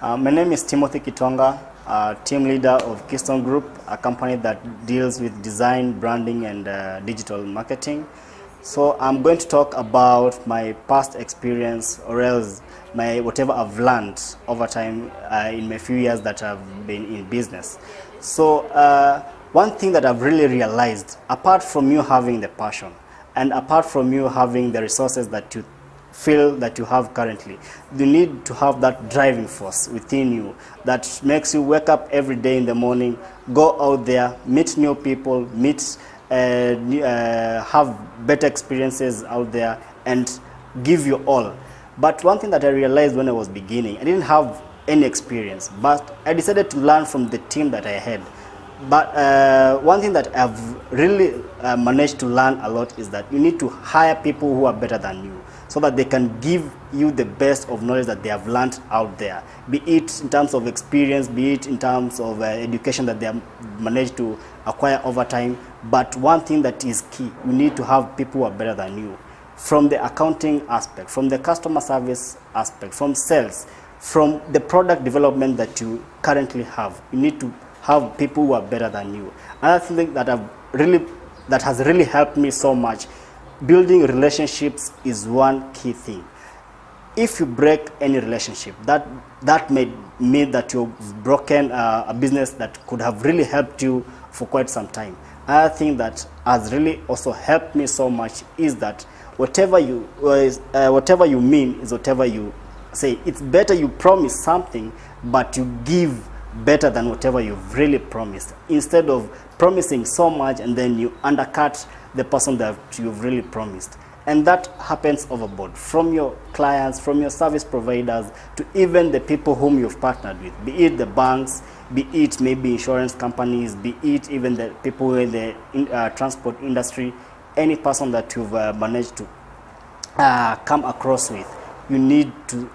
My name is Timothy Kitonga, team leader of Keystone Group, a company that deals with design, branding, and digital marketing. So I'm going to talk about my past experience, or else my whatever I've learned over time in my few years that I've been in business. So one thing that I've really realized, apart from you having the passion, and apart from you having the resources that you feel that you have currently, you need to have that driving force within you that makes you wake up every day in the morning, go out there, meet new people, have better experiences out there, and give you all. But one thing that I realized when I was beginning, I didn't have any experience, but I decided to learn from the team that I had. But one thing that I've really managed to learn a lot is that you need to hire people who are better than you, so that they can give you the best of knowledge that they have learned out there, be it in terms of experience, be it in terms of education that they have managed to acquire over time. But one thing that is key, you need to have people who are better than you, from the accounting aspect, from the customer service aspect, from sales, from the product development that you currently have. You need to have people who are better than you. Another thing that has really helped me so much, building relationships is one key thing. If you break any relationship, that may mean that you've broken a business that could have really helped you for quite some time. Another thing that has really also helped me so much is that whatever you mean is whatever you say. It's better you promise something, but you give better than whatever you've really promised, instead of promising so much and then you undercut the person that you've really promised. And that happens overboard, from your clients, from your service providers, to even the people whom you've partnered with, be it the banks, be it maybe insurance companies, be it even the people in the transport industry. Any person that you've managed to come across with, you need to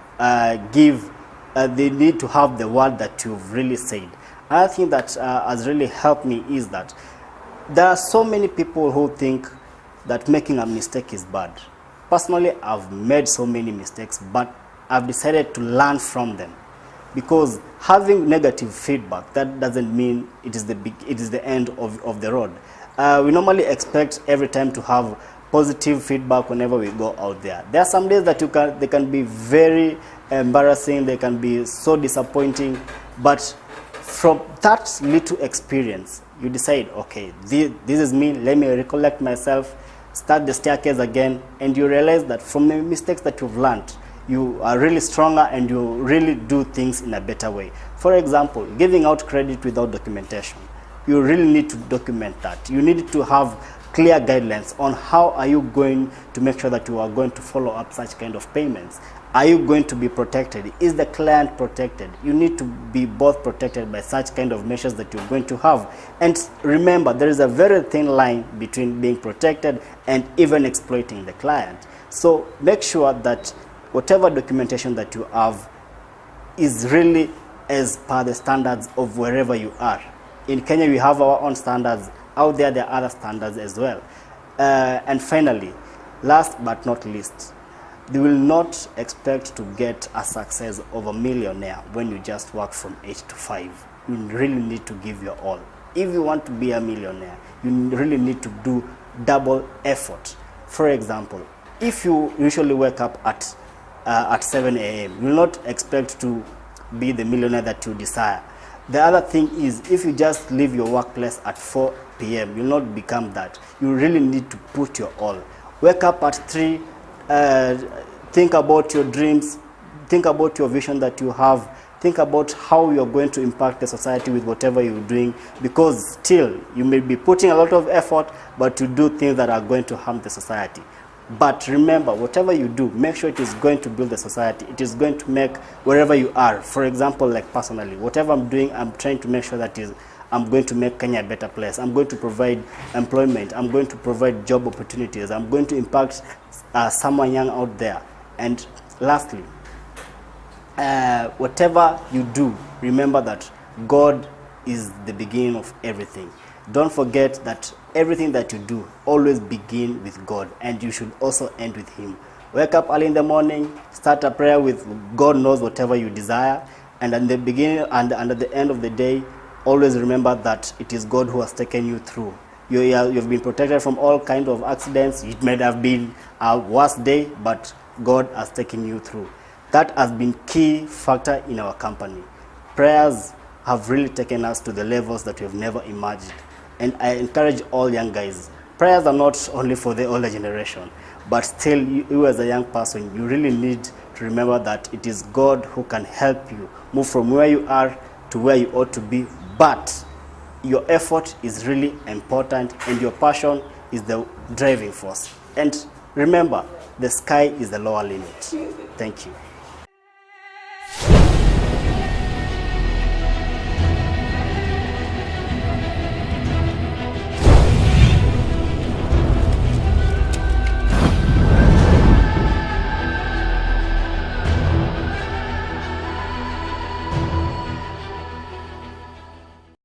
they need to have the word that you've really said. Another thing that has really helped me is that there are so many people who think that making a mistake is bad. Personally, I've made so many mistakes, but I've decided to learn from them, because having negative feedback, that doesn't mean it is the end of the road. We normally expect every time to have positive feedback whenever we go out there. There are some days that they can be very embarrassing, they can be so disappointing, but from that little experience, you decide, okay, this is me, let me recollect myself, start the staircase again, and you realize that from the mistakes that you've learned, you are really stronger and you really do things in a better way. For example, giving out credit without documentation. You really need to document that. You need to have clear guidelines on how are you going to make sure that you are going to follow up such kind of payments. Are you going to be protected? Is the client protected? You need to be both protected by such kind of measures that you're going to have. And remember, there is a very thin line between being protected and even exploiting the client. So make sure that whatever documentation that you have is really as per the standards of wherever you are. In Kenya, we have our own standards. Out there are other standards as well. And finally, last but not least, you will not expect to get a success of a millionaire when you just work from 8 to 5. You really need to give your all. If you want to be a millionaire, you really need to do double effort. For example, if you usually wake up at 7 a.m., you will not expect to be the millionaire that you desire. The other thing is, if you just leave your workplace at 4 p.m., you'll not become that. You really need to put your all. Wake up at 3, think about your dreams, think about your vision that you have, think about how you're going to impact the society with whatever you're doing, because still, you may be putting a lot of effort, but you do things that are going to harm the society. But remember, whatever you do, make sure it is going to build the society. It is going to make wherever you are. For example, like personally, whatever I'm doing, I'm trying to make sure that I'm going to make Kenya a better place. I'm going to provide employment. I'm going to provide job opportunities. I'm going to impact someone young out there. And lastly, whatever you do, remember that God is the beginning of everything. Don't forget that everything that you do always begin with God, and you should also end with Him. Wake up early in the morning, start a prayer with God knows whatever you desire, And at the beginning and at the end of the day, always remember that it is God who has taken you through. You've been protected from all kinds of accidents. It may have been a worse day, but God has taken you through. That has been key factor in our company. Prayers have really taken us to the levels that we've never imagined. And I encourage all young guys, prayers are not only for the older generation, but still you as a young person, you really need to remember that it is God who can help you move from where you are to where you ought to be. But your effort is really important, and your passion is the driving force. And remember, the sky is the lower limit. Thank you.